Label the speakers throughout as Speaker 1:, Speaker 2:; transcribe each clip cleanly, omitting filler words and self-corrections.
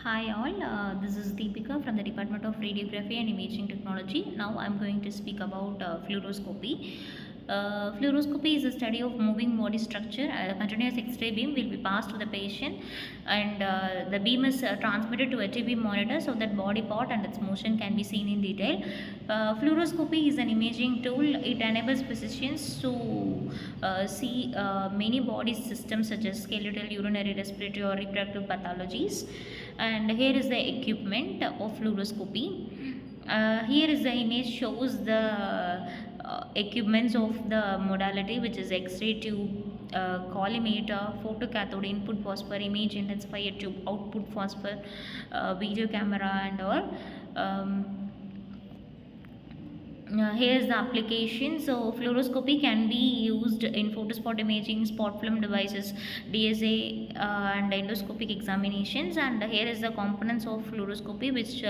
Speaker 1: Hi all, this is Deepika from the Department of Radiography and Imaging Technology. Now I am going to speak about fluoroscopy. Fluoroscopy is a study of moving body structure. A continuous X-ray beam will be passed to the patient, and the beam is transmitted to a TV monitor so that body part and its motion can be seen in detail. Fluoroscopy is an imaging tool. It enables physicians to see many body systems such as skeletal, urinary, respiratory, or reproductive pathologies. And here is the equipment of fluoroscopy. Here is the image shows the equipments of the modality, which is X-ray tube, collimator, photocathode, input phosphor, image intensifier tube, output phosphor, video camera and all. Here's the application. So fluoroscopy can be used in photospot imaging, spot film devices, DSA, and endoscopic examinations. And here is the components of fluoroscopy, which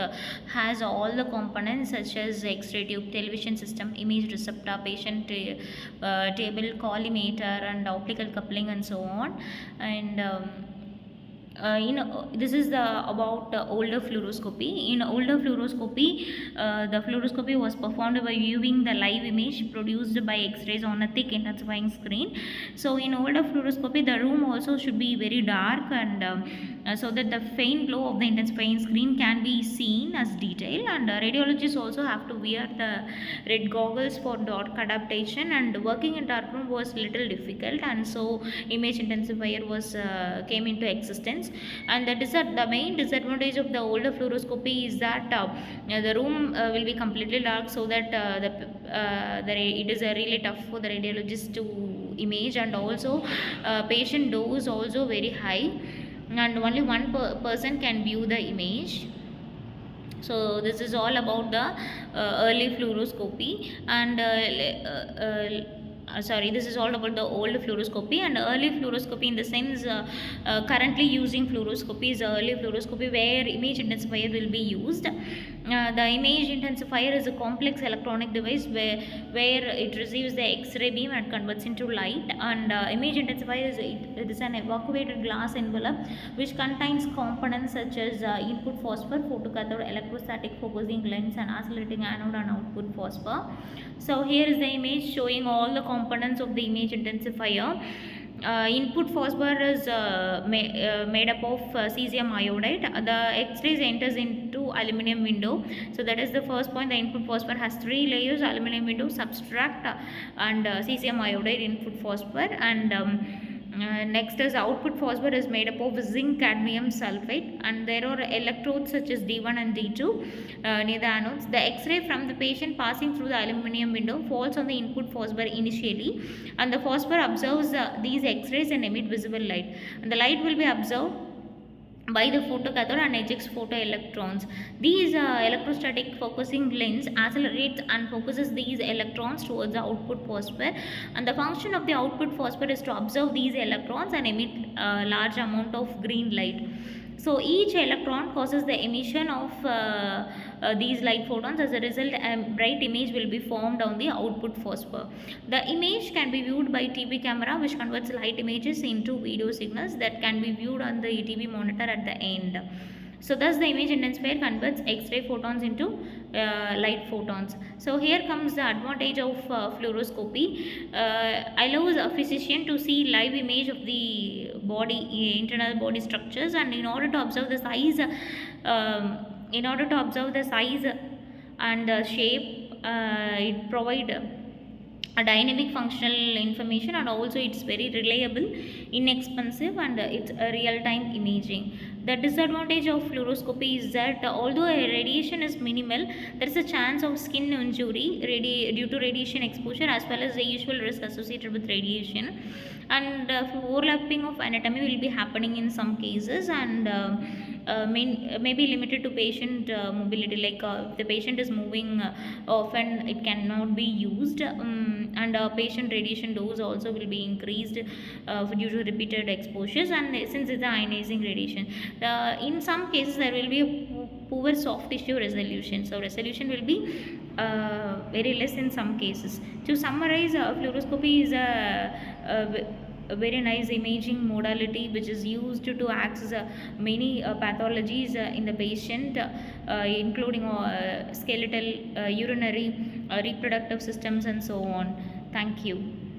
Speaker 1: has all the components such as X-ray tube, television system, image receptor, patient table, collimator, and optical coupling, and so on. And this is the about older fluoroscopy. In older fluoroscopy, the fluoroscopy was performed by viewing the live image produced by X-rays on a thick intensifying screen. So in older fluoroscopy, the room also should be very dark, and so that the faint glow of the intensifying screen can be seen as detail. And radiologists also have to wear the red goggles for dark adaptation, and working in dark room was little difficult, and so image intensifier was came into existence. And the main disadvantage of the older fluoroscopy is that the room will be completely dark, so that it is really tough for the radiologist to image, and also patient dose also very high, and only one person can view the image. So this is all about the early fluoroscopy, and this is all about the old fluoroscopy. And early fluoroscopy, in the sense currently using fluoroscopy is early fluoroscopy, where image intensifier will be used. The image intensifier is a complex electronic device where it receives the X-ray beam and converts into light. And image intensifier it is an evacuated glass envelope which contains components such as input phosphor, photocathode, electrostatic focusing lens, and accelerating anode and output phosphor. So here is the image showing all the components of the image intensifier. Input phosphor is made up of cesium iodide. The X-rays enters into aluminum window. So that is the first point. The input phosphor has 3 layers: aluminum window, substrate, and cesium iodide input phosphor. And next is output phosphor is made up of zinc cadmium sulfate, and there are electrodes such as D1 and D2 near the anodes. The X-ray from the patient passing through the aluminum window falls on the input phosphor initially, and the phosphor observes these X-rays and emit visible light, and the light will be observed by the photocathode and ejects photoelectrons. These electrostatic focusing lens accelerates and focuses these electrons towards the output phosphor, and the function of the output phosphor is to observe these electrons and emit a large amount of green light. So each electron causes the emission of these light photons. As a result, a bright image will be formed on the output phosphor. The image can be viewed by TV camera, which converts light images into video signals that can be viewed on the TV monitor at the end. So thus the image intensifier converts X-ray photons into light photons. So here comes the advantage of fluoroscopy. Allows a physician to see live image of the body, internal body structures, and in order to observe the size, and shape, it provide a dynamic functional information, and also it's very reliable, inexpensive, and it's a real-time imaging. The disadvantage of fluoroscopy is that although radiation is minimal, there is a chance of skin injury due to radiation exposure, as well as the usual risk associated with radiation. And overlapping of anatomy will be happening in some cases, and may be limited to patient mobility. Like if the patient is moving often, it cannot be used, and patient radiation dose also will be increased due to repeated exposures, and since it's an ionizing radiation. In some cases there will be a poor soft tissue resolution, so resolution will be very less in some cases. To summarize, fluoroscopy is a very nice imaging modality which is used to access many pathologies in the patient, including skeletal, urinary, reproductive systems, and so on. Thank you.